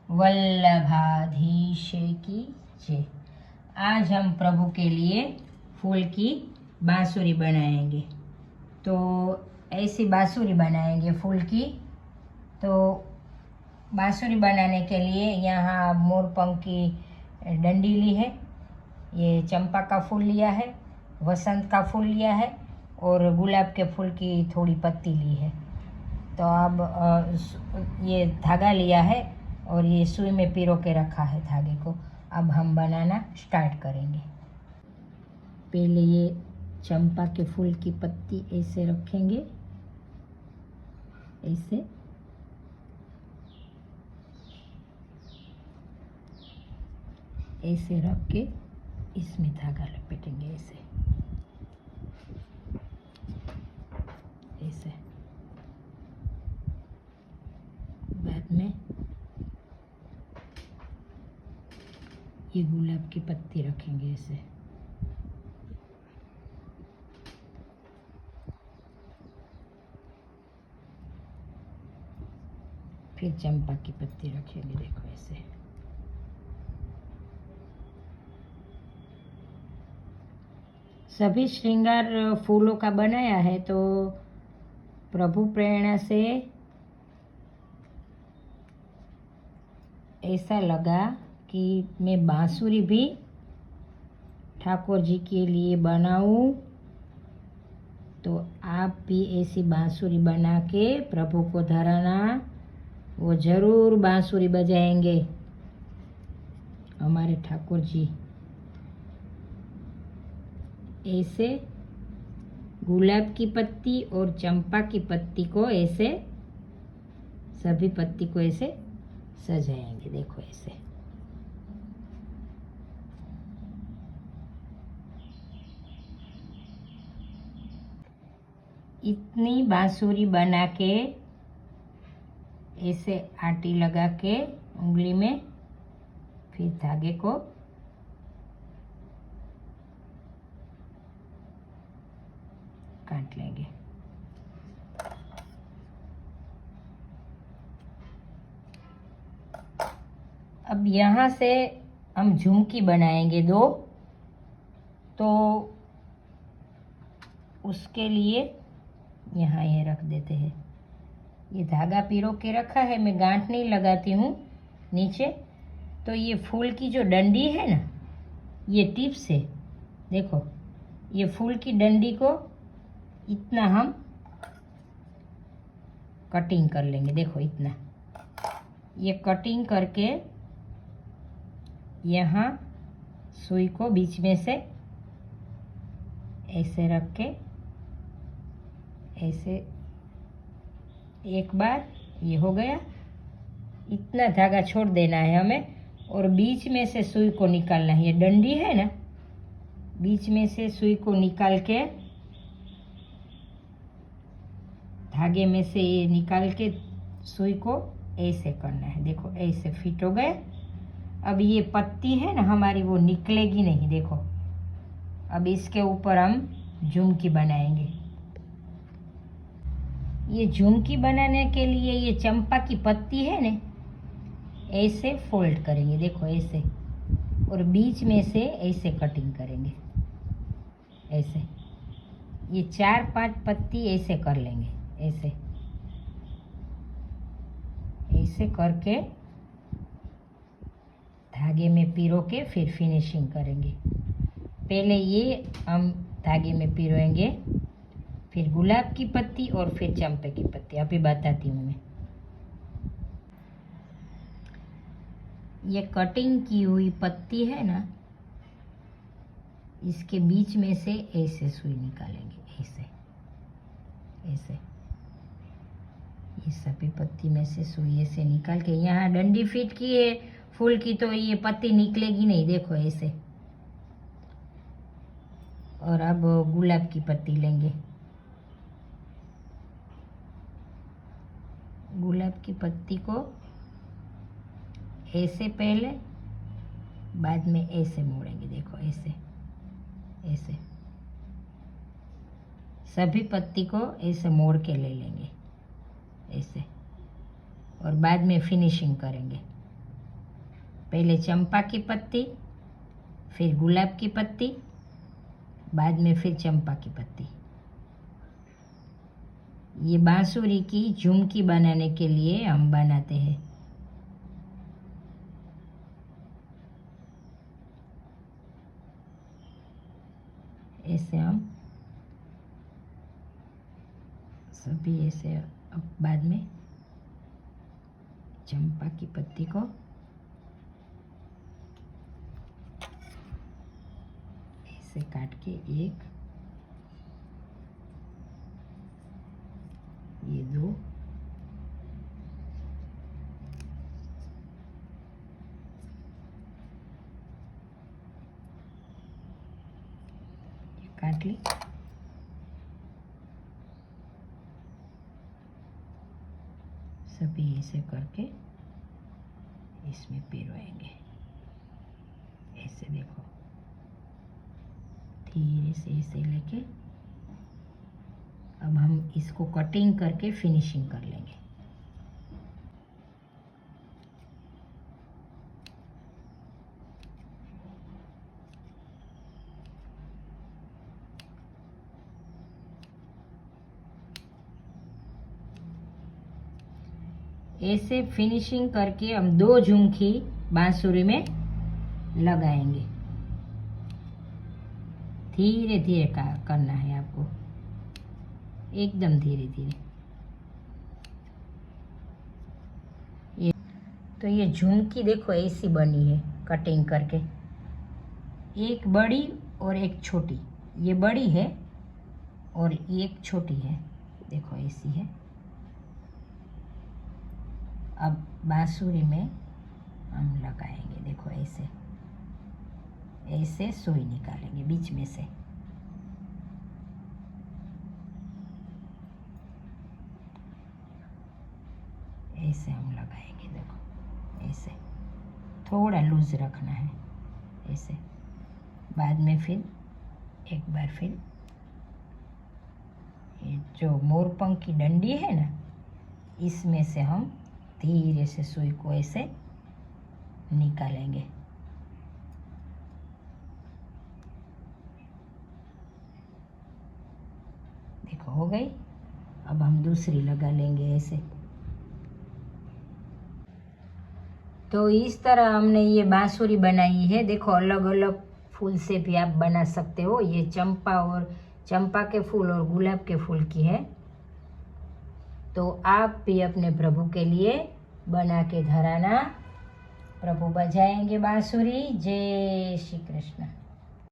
वल्लभाधीश की जय। आज हम प्रभु के लिए फूल की बांसुरी बनाएंगे। तो ऐसी बांसुरी बनाएंगे फूल की। तो बांसुरी बनाने के लिए यहाँ मोरपंख की डंडी ली है, ये चंपा का फूल लिया है, वसंत का फूल लिया है और गुलाब के फूल की थोड़ी पत्ती ली है। तो अब ये धागा लिया है और ये सुई में पिरो के रखा है धागे को। अब हम बनाना स्टार्ट करेंगे। पहले ये चंपा के फूल की पत्ती ऐसे रखेंगे, ऐसे ऐसे रख के इसमें धागा लपेटेंगे, ऐसे ऐसे। बाद में ये गुलाब की पत्ती रखेंगे ऐसे। फिर चंपा की पत्ती रखेंगे, देखो ऐसे। सभी श्रृंगार फूलों का बनाया है। तो प्रभु प्रेरणा से ऐसा लगा कि मैं बांसुरी भी ठाकुर जी के लिए बनाऊं। तो आप भी ऐसी बांसुरी बना के प्रभु को धराना, वो जरूर बांसुरी बजाएंगे हमारे ठाकुर जी। ऐसे गुलाब की पत्ती और चंपा की पत्ती को ऐसे, सभी पत्ती को ऐसे सजाएंगे, देखो ऐसे। इतनी बांसुरी बना के ऐसे आटी लगा के उंगली में, फिर धागे को काट लेंगे। अब यहाँ से हम झुमकी बनाएंगे 2। तो उसके लिए यहाँ ये रख देते हैं। ये धागा पिरो के रखा है, मैं गांठ नहीं लगाती हूँ नीचे। तो ये फूल की जो डंडी है ना, ये टिप से देखो, ये फूल की डंडी को इतना हम कटिंग कर लेंगे, देखो इतना। ये कटिंग करके यहाँ सुई को बीच में से ऐसे रख के, ऐसे एक बार ये हो गया। इतना धागा छोड़ देना है हमें और बीच में से सुई को निकालना है। ये डंडी है ना, बीच में से सुई को निकाल के, धागे में से ये निकाल के सुई को ऐसे करना है, देखो ऐसे फिट हो गए। अब ये पत्ती है ना हमारी, वो निकलेगी नहीं, देखो। अब इसके ऊपर हम झुमकी बनाएंगे। ये झुमकी बनाने के लिए ये चंपा की पत्ती है ना, ऐसे फोल्ड करेंगे, देखो ऐसे, और बीच में से ऐसे कटिंग करेंगे, ऐसे। ये 4-5 पत्ती ऐसे कर लेंगे, ऐसे ऐसे करके धागे में पिरो के फिर फिनिशिंग करेंगे। पहले ये हम धागे में पिरोएंगे, फिर गुलाब की पत्ती और फिर चंपे की पत्ती। अभी बताती हूँ मैं। ये कटिंग की हुई पत्ती है ना, इसके बीच में से ऐसे सुई निकालेंगे, ऐसे ऐसे। ये सभी पत्ती में से सुई ऐसे निकाल के, यहाँ डंडी फिट की है फूल की, तो ये पत्ती निकलेगी नहीं, देखो ऐसे। और अब गुलाब की पत्ती लेंगे। गुलाब की पत्ती को ऐसे पहले, बाद में ऐसे मोड़ेंगे, देखो ऐसे ऐसे। सभी पत्ती को ऐसे मोड़ के ले लेंगे ऐसे, और बाद में फिनिशिंग करेंगे। पहले चंपा की पत्ती, फिर गुलाब की पत्ती, बाद में फिर चंपा की पत्ती। ये बांसुरी की झुमकी बनाने के लिए हम बनाते हैं। ऐसे हम सभी ऐसे, अब बाद में चंपा की पत्ती को ऐसे काट के एक, ये दो, ये काट ली। सभी ऐसे करके इसमें पिरोएंगे। ऐसे देखो, धीरे से ऐसे लेके अब हम इसको कटिंग करके फिनिशिंग कर लेंगे। ऐसे फिनिशिंग करके हम 2 झुमकी बांसुरी में लगाएंगे। धीरे धीरे करना है आपको, एकदम धीरे धीरे। तो ये झुमकी देखो ऐसी बनी है कटिंग करके, एक बड़ी और एक छोटी। ये बड़ी है और एक छोटी है, देखो ऐसी है। अब बांसुरी में हम लगाएंगे, देखो ऐसे ऐसे सुई निकालेंगे बीच में से। ऐसे हम लगाएंगे, देखो ऐसे, थोड़ा लूज रखना है ऐसे। बाद में फिर एक बार फिर ये जो मोरपंख की डंडी है ना, इसमें से हम धीरे से सुई को ऐसे निकालेंगे। देखो हो गई। अब हम दूसरी लगा लेंगे ऐसे। तो इस तरह हमने ये बांसुरी बनाई है। देखो अलग अलग फूल से भी आप बना सकते हो। ये चंपा के फूल और गुलाब के फूल की है। तो आप भी अपने प्रभु के लिए बना के धराना। प्रभु बजाएंगे बांसुरी। जय श्री कृष्ण।